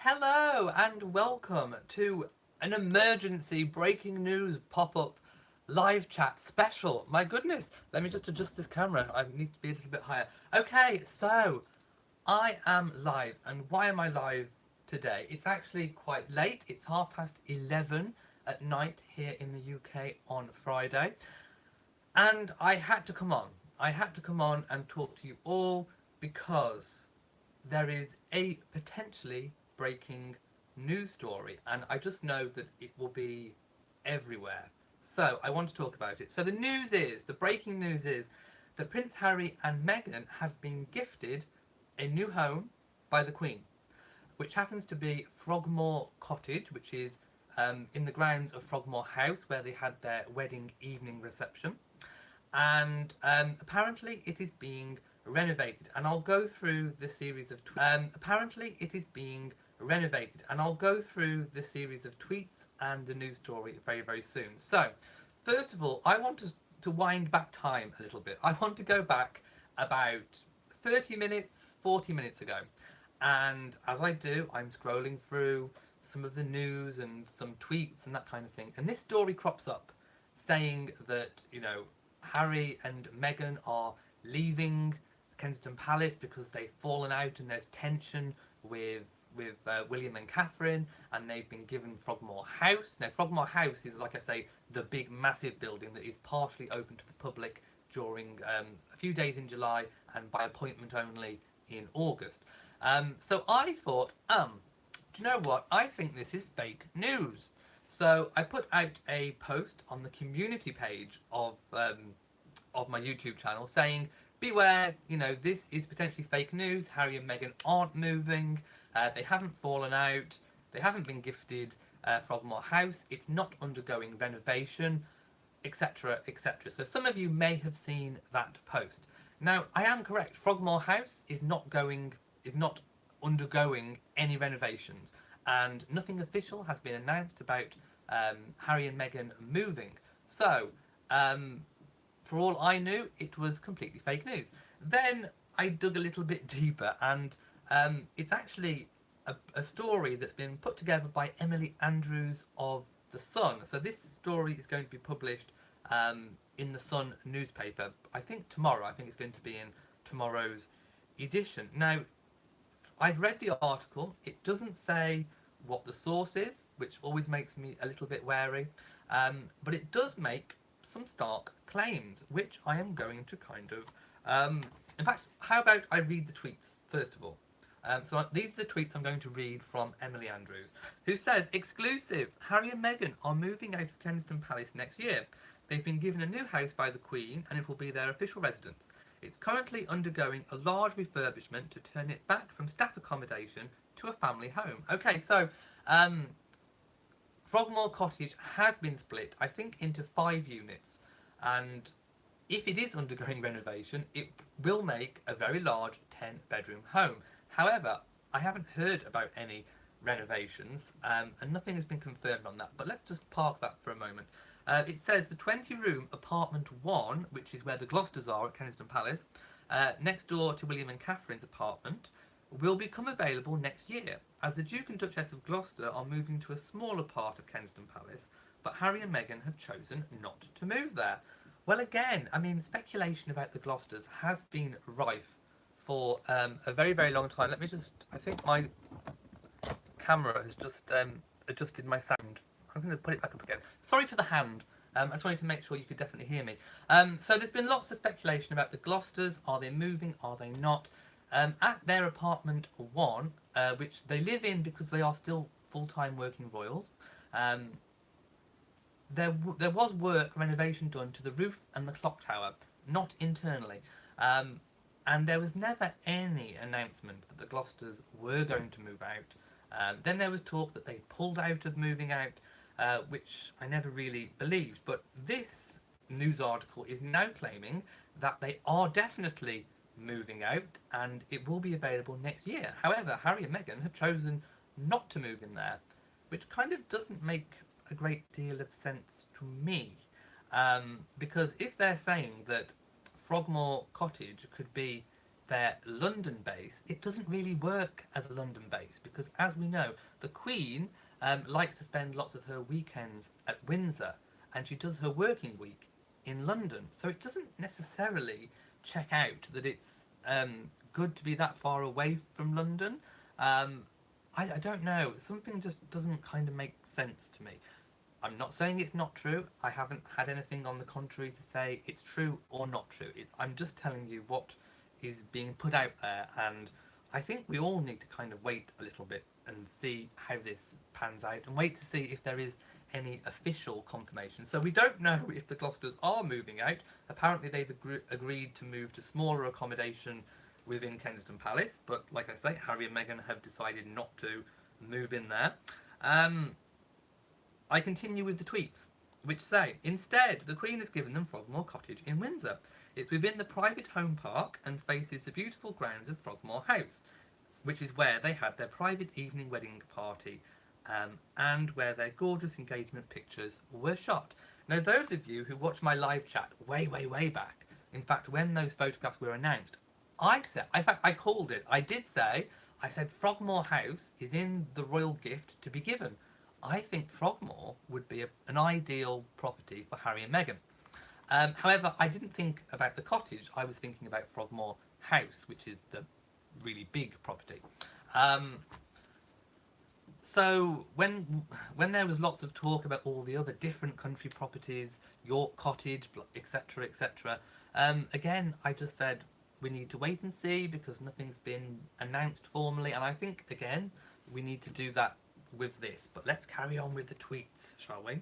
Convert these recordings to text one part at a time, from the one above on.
Hello and welcome to an emergency breaking news pop-up live chat special. My goodness, let me just adjust this camera. I need to be a little bit higher. Okay, so I am live, and why am I live today? It's actually quite late. It's 11:30 at night here in the UK on Friday, and I had to come on. I had to come on and talk to you all because there is a potentially breaking news story, and I just know that it will be everywhere. So I want to talk about it. So the breaking news is that Prince Harry and Meghan have been gifted a new home by the Queen, which happens to be Frogmore Cottage, which is in the grounds of Frogmore House, where they had their wedding evening reception. And apparently it is being renovated, and I'll go through the series of apparently it is being renovated, and I'll go through the series of tweets and the news story very, very soon. So first of all, I want to wind back time a little bit. I want to go back about 30 minutes, 40 minutes ago, and as I do, I'm scrolling through some of the news and some tweets and that kind of thing, and this story crops up saying that, Harry and Meghan are leaving Kensington Palace because they've fallen out and there's tension with William and Catherine, and they've been given Frogmore House. Now, Frogmore House is, like I say, the big, massive building that is partially open to the public during a few days in July and by appointment only in August. So I thought, do you know what? I think this is fake news. So I put out a post on the community page of my YouTube channel saying, beware, this is potentially fake news. Harry and Meghan aren't moving. They haven't fallen out. They haven't been gifted Frogmore House. It's not undergoing renovation, etc., etc. So some of you may have seen that post. Now, I am correct. Frogmore House is not undergoing any renovations, and nothing official has been announced about Harry and Meghan moving. So, for all I knew, it was completely fake news. Then I dug a little bit deeper, and it's actually a story that's been put together by Emily Andrews of The Sun. So this story is going to be published in The Sun newspaper, I think tomorrow. I think it's going to be in tomorrow's edition. Now, I've read the article. It doesn't say what the source is, which always makes me a little bit wary, but it does make some stark claims, which I am going to kind of... in fact, how about I read the tweets first of all? So these are the tweets I'm going to read from Emily Andrews, who says, exclusive, Harry and Meghan are moving out of Kensington Palace next year. They've been given a new house by the Queen, and it will be their official residence. It's currently undergoing a large refurbishment to turn it back from staff accommodation to a family home. Okay, so Frogmore Cottage has been split, I think, into 5 units, and if it is undergoing renovation, it will make a very large 10-bedroom home. However, I haven't heard about any renovations, and nothing has been confirmed on that, but let's just park that for a moment. It says the 20-room apartment 1, which is where the Gloucesters are at Kensington Palace, next door to William and Catherine's apartment, will become available next year, as the Duke and Duchess of Gloucester are moving to a smaller part of Kensington Palace, but Harry and Meghan have chosen not to move there. Well, again, I mean, speculation about the Gloucesters has been rife for a very, very long time. Let me just... I think my camera has just adjusted my sound. I'm going to put it back up again. Sorry for the hand. I just wanted to make sure you could definitely hear me. So there's been lots of speculation about the Gloucesters. Are they moving? Are they not? At their apartment 1, which they live in because they are still full-time working royals, there was renovation done to the roof and the clock tower, not internally. And there was never any announcement that the Gloucesters were going to move out. Then there was talk that they pulled out of moving out, which I never really believed. But this news article is now claiming that they are definitely moving out and it will be available next year. However, Harry and Meghan have chosen not to move in there, which kind of doesn't make a great deal of sense to me. Because if they're saying that Frogmore Cottage could be their London base, it doesn't really work as a London base because, as we know, the Queen likes to spend lots of her weekends at Windsor, and she does her working week in London. So it doesn't necessarily check out that it's good to be that far away from London. I don't know. Something just doesn't kind of make sense to me. I'm not saying it's not true. I haven't had anything on the contrary to say it's true or not true. I'm just telling you what is being put out there, and I think we all need to kind of wait a little bit and see how this pans out, and wait to see if there is any official confirmation. So we don't know if the Gloucesters are moving out. Apparently they've agreed to move to smaller accommodation within Kensington Palace, but like I say, Harry and Meghan have decided not to move in there. I continue with the tweets, which say, instead, the Queen has given them Frogmore Cottage in Windsor. It's within the private home park and faces the beautiful grounds of Frogmore House, which is where they had their private evening wedding party and where their gorgeous engagement pictures were shot. Now, those of you who watched my live chat way, way, way back, in fact, when those photographs were announced, I said, in fact, I called it. I did say, I said Frogmore House is in the royal gift to be given. I think Frogmore would be an ideal property for Harry and Meghan. However, I didn't think about the cottage. I was thinking about Frogmore House, which is the really big property. So when there was lots of talk about all the other different country properties, York Cottage, etc., etc., again, I just said we need to wait and see because nothing's been announced formally, and I think again we need to do that with this. But let's carry on with the tweets, shall we?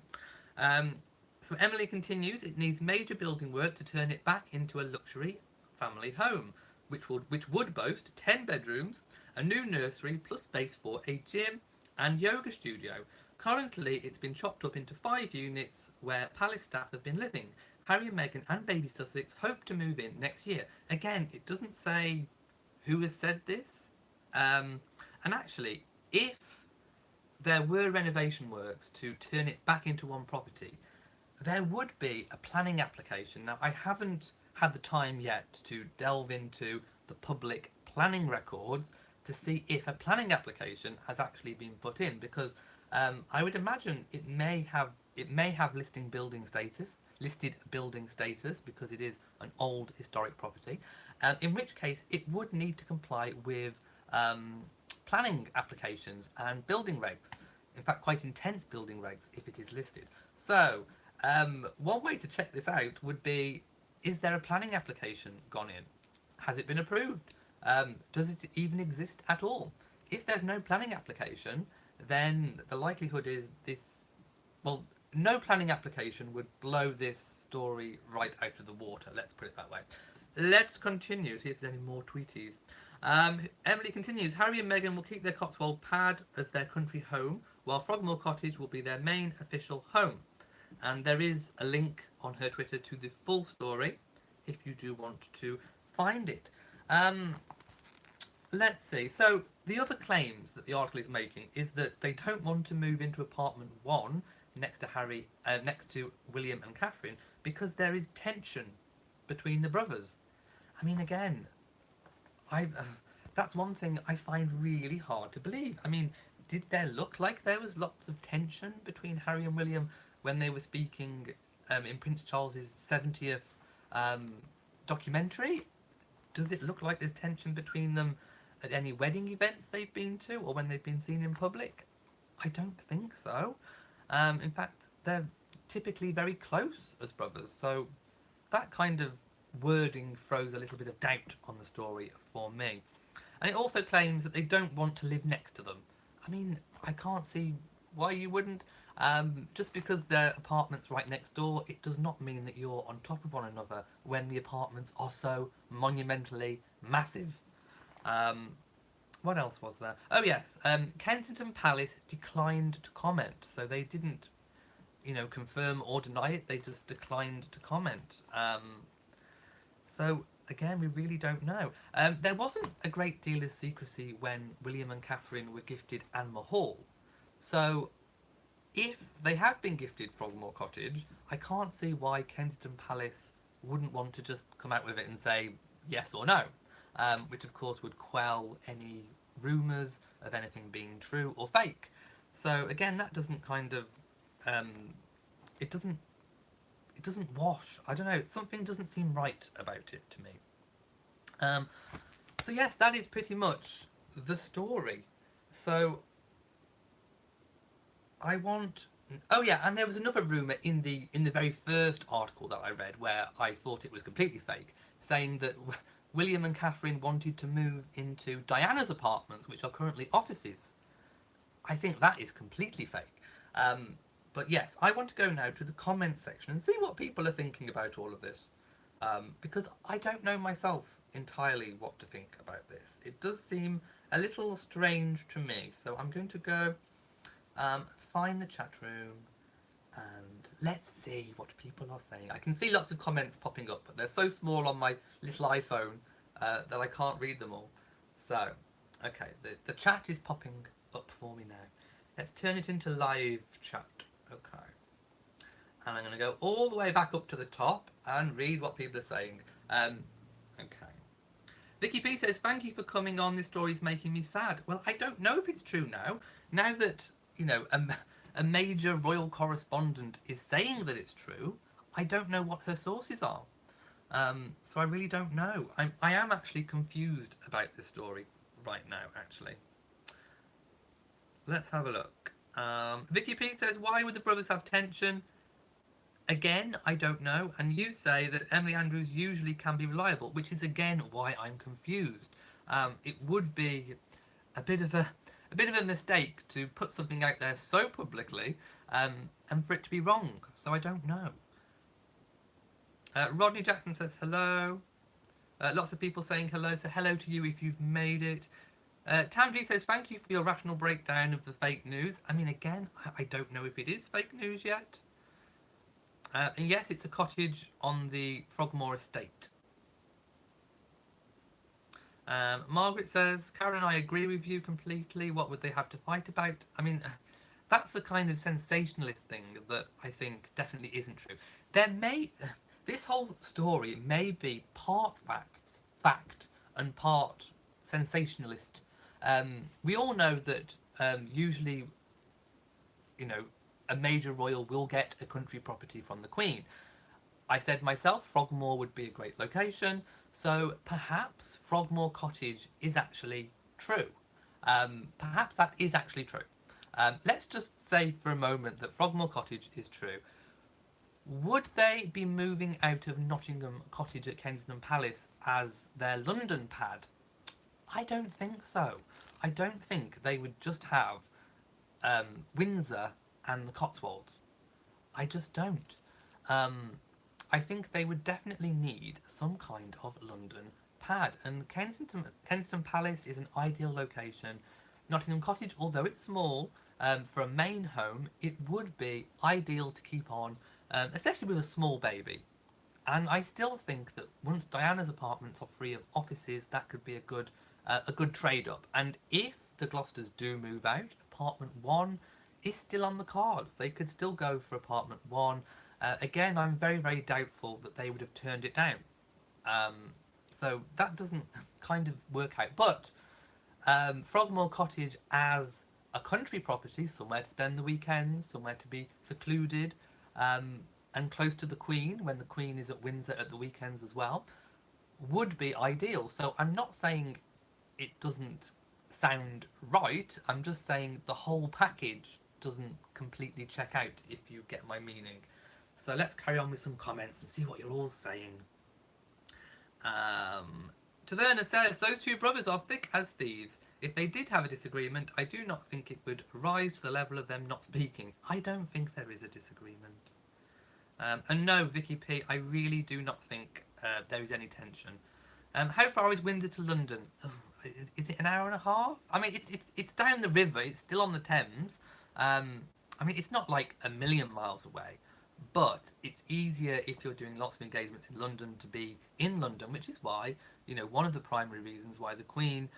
So Emily continues, it needs major building work to turn it back into a luxury family home, which would boast 10 bedrooms, a new nursery, plus space for a gym and yoga studio. Currently, it's been chopped up into 5 units where palace staff have been living. Harry and Meghan and baby Sussex hope to move in next year. Again, it doesn't say who has said this. And actually, if there were renovation works to turn it back into one property, there would be a planning application. Now, I haven't had the time yet to delve into the public planning records to see if a planning application has actually been put in, because I would imagine it may have listed building status because it is an old historic property, in which case it would need to comply with planning applications and building regs. In fact, quite intense building regs if it is listed. So one way to check this out would be, is there a planning application gone in? Has it been approved? Does it even exist at all? If there's no planning application, then the likelihood is no planning application would blow this story right out of the water. Let's put it that way. Let's continue, see if there's any more tweeties. Emily continues, Harry and Meghan will keep their Cotswold pad as their country home, while Frogmore Cottage will be their main official home. And there is a link on her Twitter to the full story, if you do want to find it. Let's see. So the other claims that the article is making is that they don't want to move into apartment 1 next to William and Catherine because there is tension between the brothers. I mean, again, that's one thing I find really hard to believe. I mean, did there look like there was lots of tension between Harry and William when they were speaking in Prince Charles's 70th documentary? Does it look like there's tension between them at any wedding events they've been to or when they've been seen in public? I don't think so. In fact, they're typically very close as brothers, so that kind of wording throws a little bit of doubt on the story for me. And it also claims that they don't want to live next to them. I mean, I can't see why you wouldn't. Just because their apartment's right next door, it does not mean that you're on top of one another when the apartments are so monumentally massive. What else was there? Oh yes, Kensington Palace declined to comment, so they didn't, confirm or deny it. They just declined to comment. So again, we really don't know. There wasn't a great deal of secrecy when William and Catherine were gifted Anne Hall. So if they have been gifted Frogmore Cottage, I can't see why Kensington Palace wouldn't want to just come out with it and say yes or no. which of course would quell any rumours of anything being true or fake. So again, that doesn't kind of um, it doesn't wash. I don't know. Something doesn't seem right about it to me. Um, so yes, that is pretty much the story. So I want. Oh yeah, and there was another rumor in the very first article that I read where I thought it was completely fake, saying that William and Catherine wanted to move into Diana's apartments, which are currently offices. I think that is completely fake. But yes, I want to go now to the comments section and see what people are thinking about all of this, because I don't know myself entirely what to think about this. It does seem a little strange to me, so I'm going to go find the chat room and let's see what people are saying. I can see lots of comments popping up, but they're so small on my little iPhone that I can't read them all. So, okay, the chat is popping up for me now. Let's turn it into live chat. Okay. And I'm going to go all the way back up to the top and read what people are saying. Okay. Vicky P says, thank you for coming on. This story is making me sad. Well, I don't know if it's true now. Now that, you know, a major royal correspondent is saying that it's true, I don't know what her sources are. So I really don't know. I am actually confused about this story right now, actually. Let's have a look. Vicky P says, why would the brothers have tension? Again, I don't know. And you say that Emily Andrews usually can be reliable, which is again why I'm confused. It would be a bit of a mistake to put something out there so publicly, and for it to be wrong. So I don't know. Rodney Jackson says hello. Lots of people saying hello. So hello to you if you've made it. Tam G says, thank you for your rational breakdown of the fake news. I mean, again, I don't know if it is fake news yet. And yes, it's a cottage on the Frogmore estate. Margaret says, Karen and I agree with you completely. What would they have to fight about? I mean, that's the kind of sensationalist thing that I think definitely isn't true. This whole story may be part fact and part sensationalist. We all know that usually, you know, a major royal will get a country property from the Queen. I said myself, Frogmore would be a great location, so perhaps Frogmore Cottage is actually true. Perhaps that is actually true. Let's just say for a moment that Frogmore Cottage is true. Would they be moving out of Nottingham Cottage at Kensington Palace as their London pad? I don't think so. I don't think they would just have Windsor and the Cotswolds. I just don't. I think they would definitely need some kind of London pad, and Kensington Palace is an ideal location. Nottingham Cottage, although it's small, for a main home, it would be ideal to keep on, especially with a small baby. And I still think that once Diana's apartments are free of offices, that could be a good trade up. And if the Gloucesters do move out, apartment 1 is still on the cards. They could still go for apartment 1. Again, I'm very, very doubtful that they would have turned it down. So that doesn't kind of work out. But Frogmore Cottage as a country property, somewhere to spend the weekends, somewhere to be secluded, and close to the Queen, when the Queen is at Windsor at the weekends as well, would be ideal. So I'm not saying it doesn't sound right, I'm just saying the whole package doesn't completely check out, if you get my meaning. So let's carry on with some comments and see what you're all saying. Taverna says, those two brothers are thick as thieves. If they did have a disagreement, I do not think it would rise to the level of them not speaking. I don't think there is a disagreement. And no, Vicky P, I really do not think there is any tension. How far is Windsor to London? Oh, is it an hour and a half? I mean, it's down the river. It's still on the Thames. I mean, it's not like a million miles away, but it's easier if you're doing lots of engagements in London to be in London, which is why, you know, one of the primary reasons why the Queen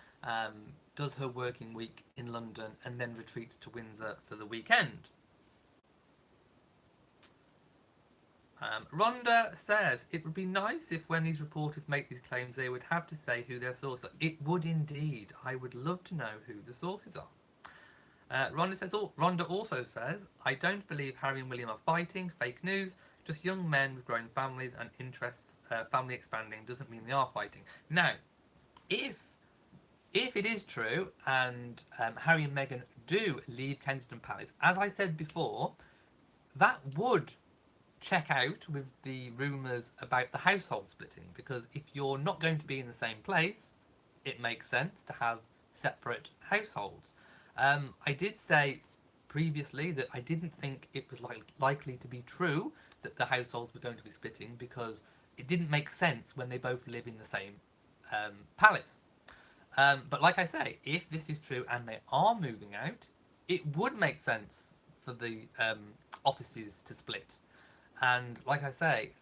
does her working week in London and then retreats to Windsor for the weekend. Rhonda says, it would be nice if when these reporters make these claims they would have to say who their sources are. It would indeed. I would love to know who the sources are. Rhonda also says, I don't believe Harry and William are fighting. Fake news. Just young men with growing families and interests. Family expanding doesn't mean they are fighting. Now, if it is true and Harry and Meghan do leave Kensington Palace, as I said before, that would check out with the rumours about the household splitting, because if you're not going to be in the same place, it makes sense to have separate households. I did say previously that I didn't think it was likely to be true that the households were going to be splitting, because it didn't make sense when they both live in the same palace. But like I say, if this is true and they are moving out, it would make sense for the offices to split. And like I say,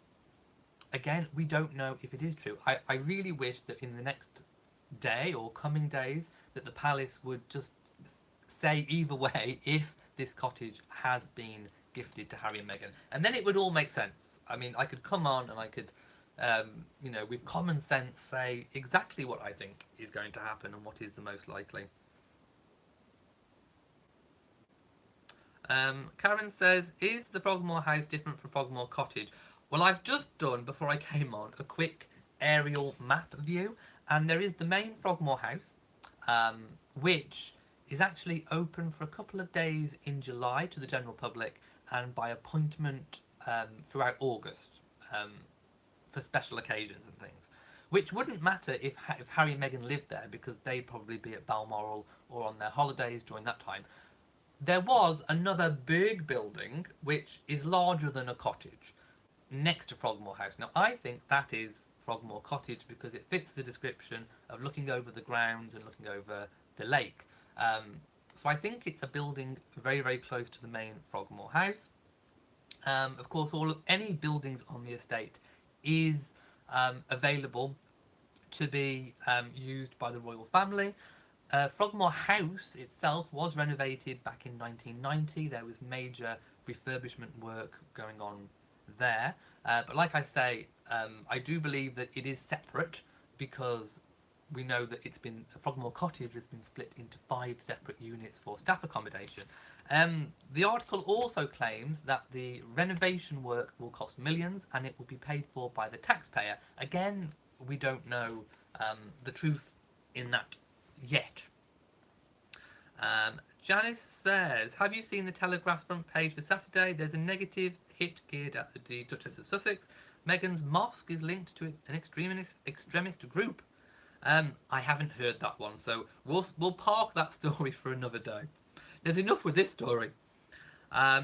again, we don't know if it is true. I really wish that in the next day or coming days that the palace would just say either way if this cottage has been gifted to Harry and Meghan. And then it would all make sense. I mean, I could come on and I could, with common sense, say exactly what I think is going to happen and what is the most likely. Karen says, is the Frogmore house different from Frogmore Cottage? Well, I've just done, before I came on, a quick aerial map view, and there is the main Frogmore house, which is actually open for a couple of days in July to the general public and by appointment throughout August for special occasions and things. Which wouldn't matter if Harry and Meghan lived there, because they'd probably be at Balmoral or on their holidays during that time. There was another big building which is larger than a cottage next to Frogmore House. Now, I think that is Frogmore Cottage because it fits the description of looking over the grounds and looking over the lake. So I think it's a building very, very close to the main Frogmore House. Of course, any buildings on the estate is available to be used by the royal family. Frogmore House itself was renovated back in 1990. There was major refurbishment work going on there. But like I say, I do believe that it is separate because we know that Frogmore Cottage has been split into 5 separate units for staff accommodation. The article also claims that the renovation work will cost millions and it will be paid for by the taxpayer. Again, we don't know the truth in that yet. Janice says, have you seen the Telegraph's front page for Saturday? There's a negative hit geared at the Duchess of Sussex. Meghan's mosque is linked to an extremist group. I haven't heard that one, so we'll park that story for another day. There's enough with this story.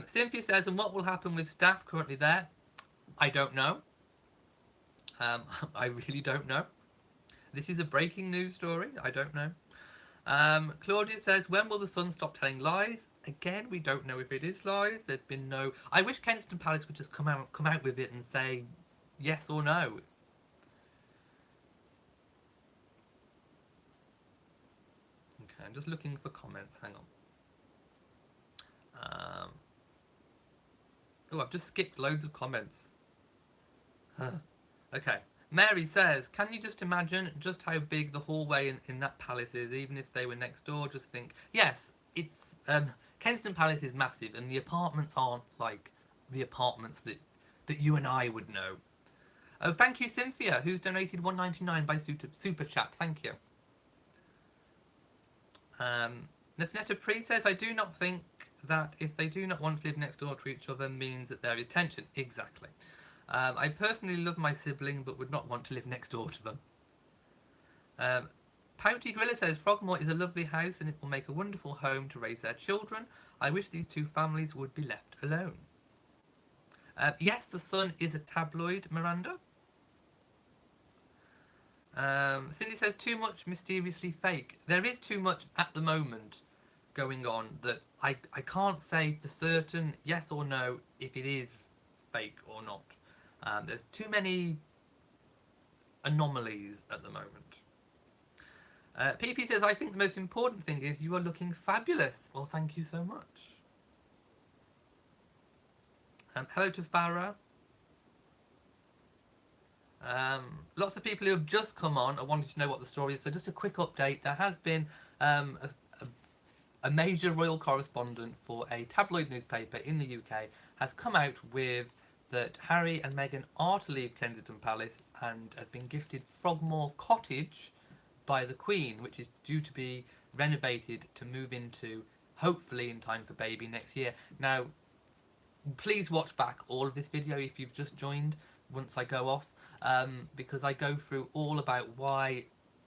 Cynthia says, and what will happen with staff currently there? I don't know. I really don't know. This is a breaking news story. I don't know. Claudia says, when will the Sun stop telling lies? Again, we don't know if it is lies. There's been no... I wish Kensington Palace would just come out with it and say yes or no. Okay, I'm just looking for comments. Hang on. Oh, I've just skipped loads of comments. Okay. Mary says, can you just imagine just how big the hallway in that palace is, even if they were next door? Just think. Yes, it's Kensington Palace is massive, and the apartments aren't like the apartments that you and I would know. Oh, thank you, Cynthia, who's donated $1.99 by Super Chat. Thank you. Nefneta Pre says, I do not think that if they do not want to live next door to each other means that there is tension. Exactly. I personally love my sibling, but would not want to live next door to them. Pouty Gorilla says, Frogmore is a lovely house and it will make a wonderful home to raise their children. I wish these two families would be left alone. Yes, The Sun is a tabloid, Miranda. Cindy says, too much mysteriously fake. There is too much at the moment going on that I can't say for certain yes or no if it is fake or not. There's too many anomalies at the moment. PP says, I think the most important thing is you are looking fabulous. Well, thank you so much. Hello to Farah. Lots of people who have just come on are wanting to know what the story is. So just a quick update. There has been a major royal correspondent for a tabloid newspaper in the UK has come out with that Harry and Meghan are to leave Kensington Palace and have been gifted Frogmore Cottage by the Queen, which is due to be renovated to move into, hopefully in time for baby next year. Now, please watch back all of this video if you've just joined once I go off, because I go through all about why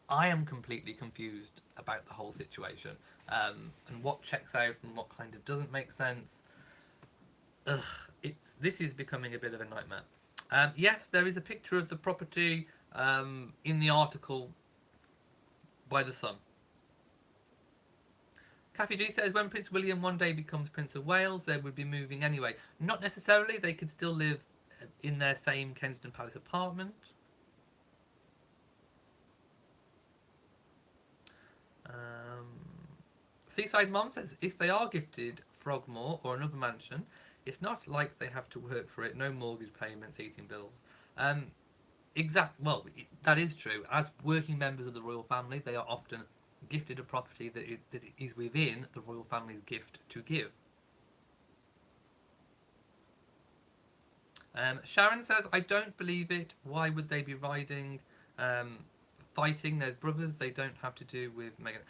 I am completely confused about the whole situation, and what checks out and what kind of doesn't make sense. Ugh, this is becoming a bit of a nightmare. Yes, there is a picture of the property in the article by the Sun. Kathy G says, when Prince William one day becomes Prince of Wales, they would be moving anyway. Not necessarily. They could still live in their same Kensington Palace apartment. Seaside Mom says, if they are gifted Frogmore or another mansion, it's not like they have to work for it. No mortgage payments, heating bills. Well, that is true. As working members of the royal family, they are often gifted a property that is within the royal family's gift to give. Sharon says, I don't believe it. Why would they be fighting? They're brothers. They don't have to do with Meghan.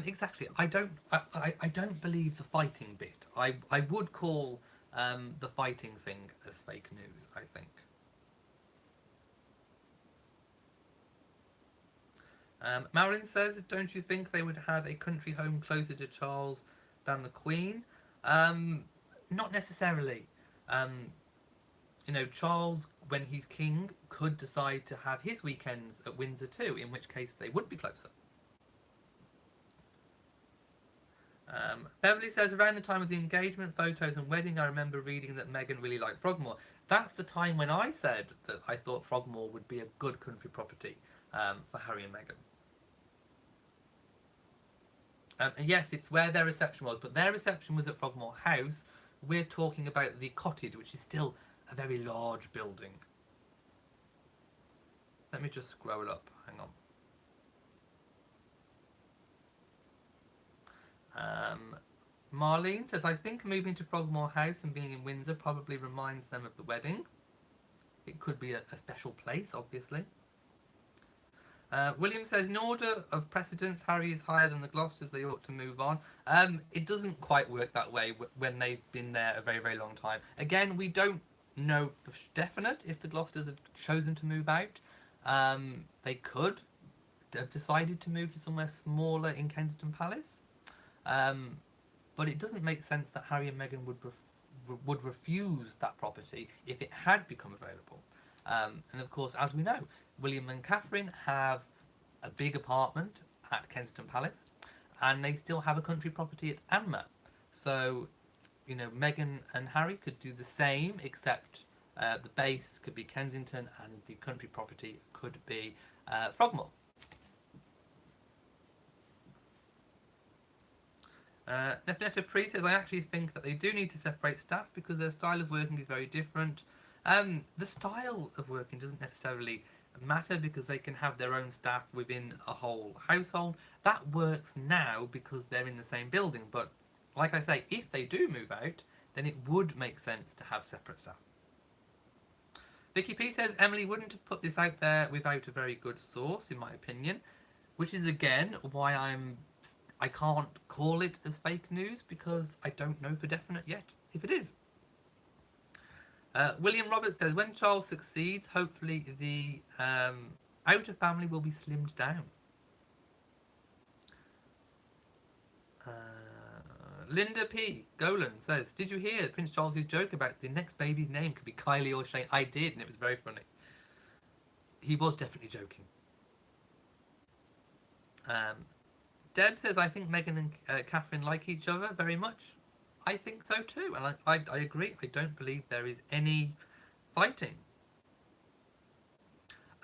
Exactly. I don't believe the fighting bit. I would call the fighting thing as fake news, I think. Marilyn says, don't you think they would have a country home closer to Charles than the Queen? Not necessarily. You know, Charles, when he's king, could decide to have his weekends at Windsor too, in which case they would be closer. Beverly says, around the time of the engagement, photos and wedding, I remember reading that Meghan really liked Frogmore. That's the time when I said that I thought Frogmore would be a good country property for Harry and Meghan. And yes, it's where their reception was, but their reception was at Frogmore House. We're talking about the cottage, which is still a very large building. Let me just scroll up, hang on. Marlene says, I think moving to Frogmore House and being in Windsor probably reminds them of the wedding. It could be a special place, obviously. William says, in order of precedence, Harry is higher than the Gloucesters, they ought to move on. It doesn't quite work that way when they've been there a very, very long time. Again, we don't know for definite if the Gloucesters have chosen to move out. They could have decided to move to somewhere smaller in Kensington Palace. But it doesn't make sense that Harry and Meghan would refuse that property if it had become available. And of course, as we know, William and Catherine have a big apartment at Kensington Palace, and they still have a country property at Anmer. So, you know, Meghan and Harry could do the same, except the base could be Kensington and the country property could be Frogmore. Nefinetta Priest says, I actually think that they do need to separate staff because their style of working is very different. The style of working doesn't necessarily matter because they can have their own staff within a whole household. That works now because they're in the same building, but like I say, if they do move out, then it would make sense to have separate staff. Vicky P says, Emily wouldn't have put this out there without a very good source, in my opinion, which is again why I can't call it as fake news because I don't know for definite yet if it is. William Roberts says, when Charles succeeds, hopefully the outer family will be slimmed down. Linda P. Golan says, did you hear Prince Charles' joke about the next baby's name could be Kylie or Shane? I did, and it was very funny. He was definitely joking. Deb says, I think Meghan and Catherine like each other very much. I think so too, and I agree. I don't believe there is any fighting.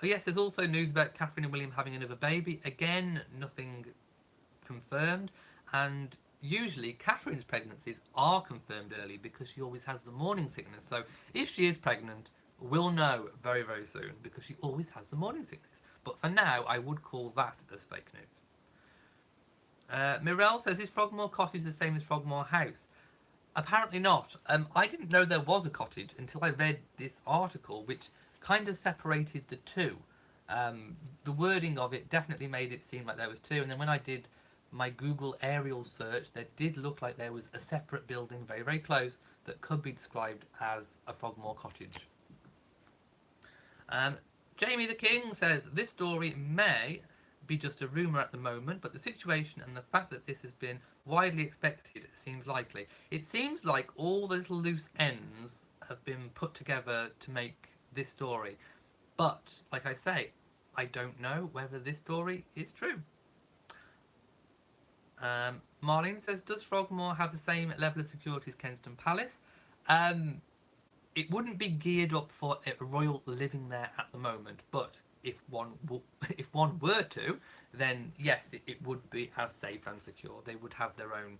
Oh yes, there's also news about Catherine and William having another baby. Again, nothing confirmed, and usually Catherine's pregnancies are confirmed early because she always has the morning sickness. So if she is pregnant, We'll know very, very soon because she always has the morning sickness. But for now, I would call that as fake news. Mirelle says, is Frogmore Cottage the same as Frogmore House? Apparently not. I didn't know there was a cottage until I read this article, which kind of separated the two. The wording of it definitely made it seem like there was two, and then when I did my Google aerial search, there did look like there was a separate building very, very close that could be described as a Frogmore Cottage. Jamie the King says, this story may be just a rumour at the moment, but the situation and the fact that this has been widely expected seems likely. It seems like all the little loose ends have been put together to make this story. But, like I say, I don't know whether this story is true. Marlene says, does Frogmore have the same level of security as Kensington Palace? It wouldn't be geared up for a royal living there at the moment, but if one were to, then yes, it would be as safe and secure. They would have their own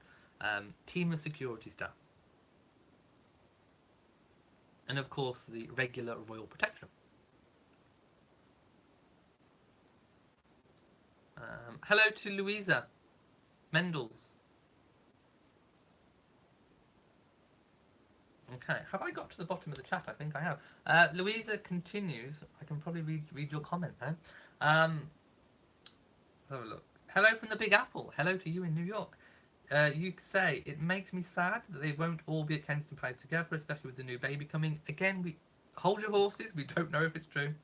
team of security staff. And of course, the regular royal protection. Hello to Louisa Mendels. Okay, have I got to the bottom of the chat? I think I have. Louisa continues. I can probably read your comment now. Let's have a look. Hello from the Big Apple. Hello to you in New York. You say, it makes me sad that they won't all be at Kensington Palace together, especially with the new baby coming. Again, we hold your horses. We don't know if it's true.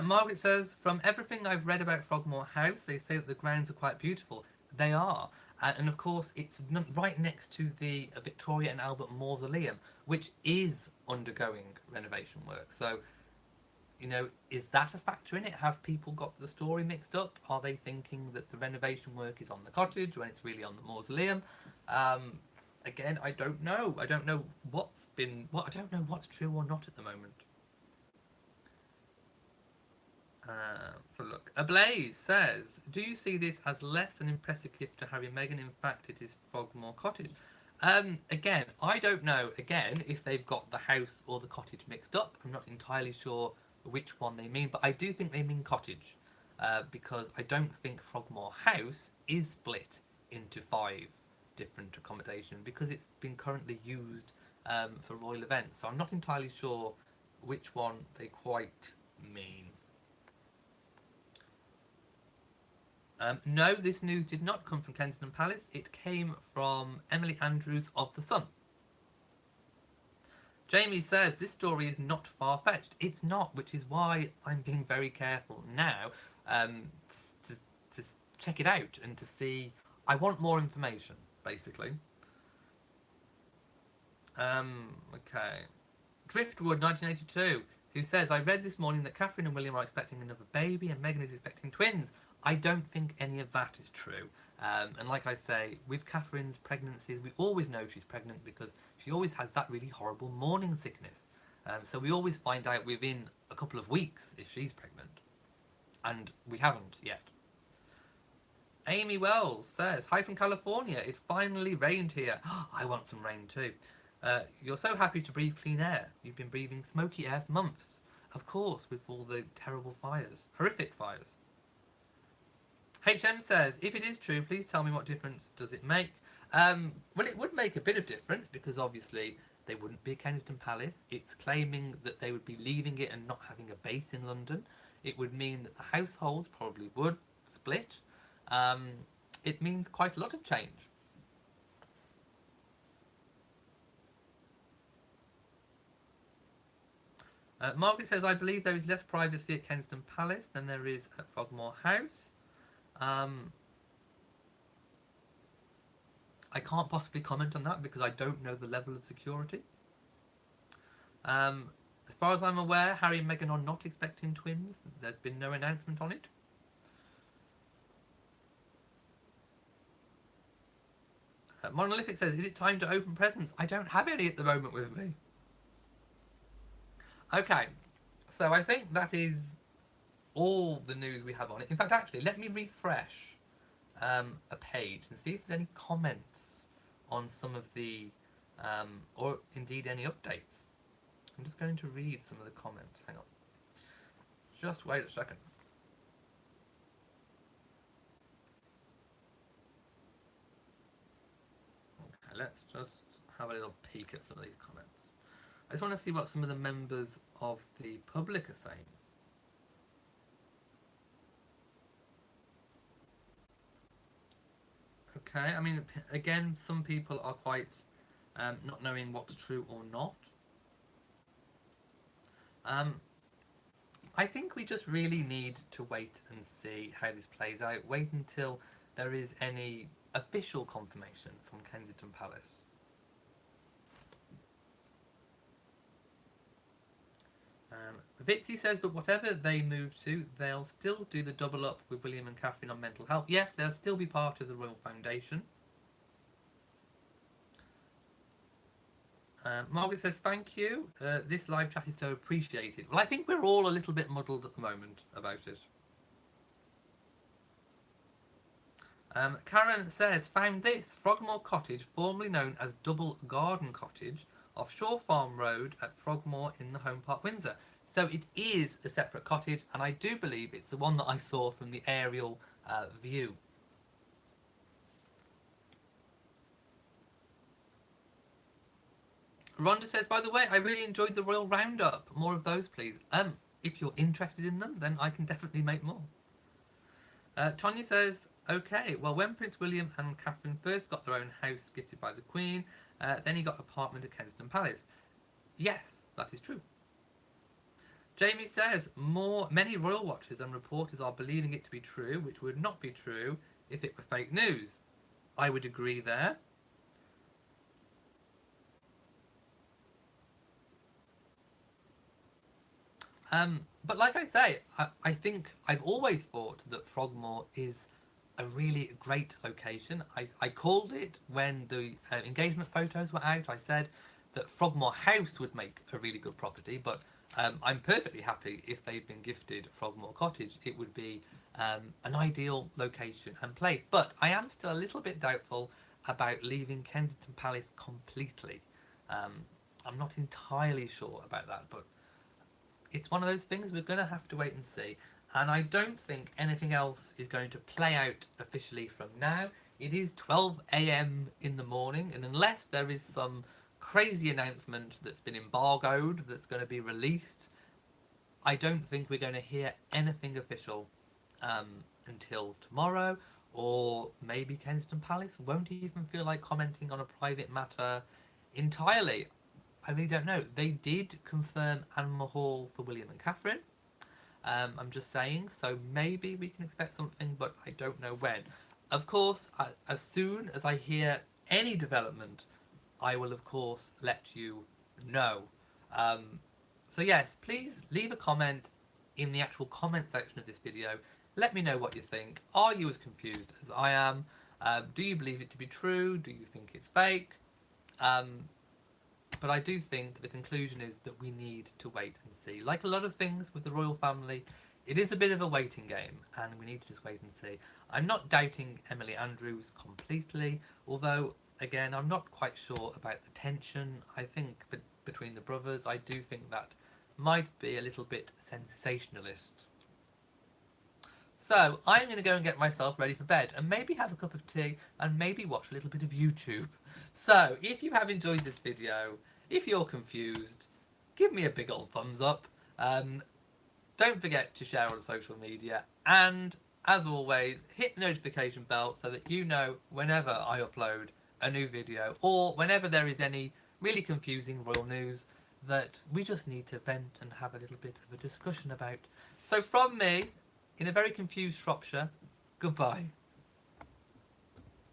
Margaret says, from everything I've read about Frogmore House, they say that the grounds are quite beautiful. They are. And of course, it's right next to the Victoria and Albert Mausoleum, which is undergoing renovation work. So, you know, is that a factor in it? Have people got the story mixed up? Are they thinking that the renovation work is on the cottage when it's really on the mausoleum? Again, I don't know. I don't know I don't know what's true or not at the moment. So look, Ablaze says, do you see this as less an impressive gift to Harry and Meghan? In fact, it is Frogmore Cottage. Again, I don't know, again, if they've got the house or the cottage mixed up. I'm not entirely sure which one they mean, but I do think they mean cottage, because I don't think Frogmore House is split into 5 different accommodation, because it's been currently used for royal events. So I'm not entirely sure which one they quite mean. No, this news did not come from Kensington Palace. It came from Emily Andrews of The Sun. Jamie says, this story is not far-fetched. It's not, which is why I'm being very careful now to check it out and to see. I want more information, basically. Okay. Driftwood 1982, who says, I read this morning that Catherine and William are expecting another baby and Meghan is expecting twins. I don't think any of that is true. And like I say, with Catherine's pregnancies, we always know she's pregnant because she always has that really horrible morning sickness. So we always find out within a couple of weeks if she's pregnant. And we haven't yet. Amy Wells says, hi from California. It finally rained here. I want some rain too. You're so happy to breathe clean air. You've been breathing smoky air for months. Of course, with all the terrible fires. Horrific fires. HM says, if it is true, please tell me what difference does it make? Well, it would make a bit of difference because obviously they wouldn't be a Kensington Palace. It's claiming that they would be leaving it and not having a base in London. It would mean that the households probably would split. It means quite a lot of change. Margaret says, I believe there is less privacy at Kensington Palace than there is at Frogmore House. I can't possibly comment on that because I don't know the level of security. As far as I'm aware, Harry and Meghan are not expecting twins. There's been no announcement on it. Monolithic says, is it time to open presents? I don't have any at the moment with me. Okay, so I think that is all the news we have on it. In fact, actually, let me refresh a page and see if there's any comments on some of the, or indeed any updates. I'm just going to read some of the comments. Hang on. Just wait a second. Okay, let's just have a little peek at some of these comments. I just want to see what some of the members of the public are saying. Okay, I mean, again, some people are quite not knowing what's true or not. I think we just really need to wait and see how this plays out. Wait until there is any official confirmation from Kensington Palace. Vitzi says, but whatever they move to, they'll still do the double up with William and Catherine on mental health. Yes, they'll still be part of the Royal Foundation. Margaret says, thank you. This live chat is so appreciated. Well, I think we're all a little bit muddled at the moment about it. Karen says, found this. Frogmore Cottage, formerly known as Double Garden Cottage, off Shore Farm Road at Frogmore in the Home Park, Windsor. So it is a separate cottage, and I do believe it's the one that I saw from the aerial view. Rhonda says, by the way, I really enjoyed the Royal Roundup. More of those, please. If you're interested in them, then I can definitely make more. Tonya says, okay, well, when Prince William and Catherine first got their own house gifted by the Queen, then he got an apartment at Kensington Palace. Yes, that is true. Jamie says, many royal watchers and reporters are believing it to be true, which would not be true if it were fake news. I would agree there. But like I say, I think I've always thought that Frogmore is a really great location. I called it when the engagement photos were out. I said that Frogmore House would make a really good property, but I'm perfectly happy if they've been gifted Frogmore Cottage. It would be an ideal location and place. But I am still a little bit doubtful about leaving Kensington Palace completely. I'm not entirely sure about that, but it's one of those things we're going to have to wait and see. And I don't think anything else is going to play out officially from now. It is 12 AM in the morning, and unless there is some crazy announcement that's been embargoed, that's going to be released, I don't think we're going to hear anything official until tomorrow, or maybe Kensington Palace won't even feel like commenting on a private matter entirely. I really don't know. They did confirm Animal Hall for William and Catherine. I'm just saying, so maybe we can expect something, but I don't know when. Of course, as soon as I hear any development, I will of course let you know. So yes, please leave a comment in the actual comment section of this video. Let me know what you think. Are you as confused as I am? Do you believe it to be true? Do you think it's fake? But I do think the conclusion is that we need to wait and see. Like a lot of things with the royal family, it is a bit of a waiting game, and we need to just wait and see. I'm not doubting Emily Andrews completely, although, again, I'm not quite sure about the tension, I think, between the brothers. I do think that might be a little bit sensationalist. So, I'm going to go and get myself ready for bed, and maybe have a cup of tea, and maybe watch a little bit of YouTube. So, if you have enjoyed this video, if you're confused, give me a big old thumbs up. Don't forget to share on social media, and as always, hit the notification bell so that you know whenever I upload a new video, or whenever there is any really confusing royal news that we just need to vent and have a little bit of a discussion about. So from me, in a very confused Shropshire, goodbye.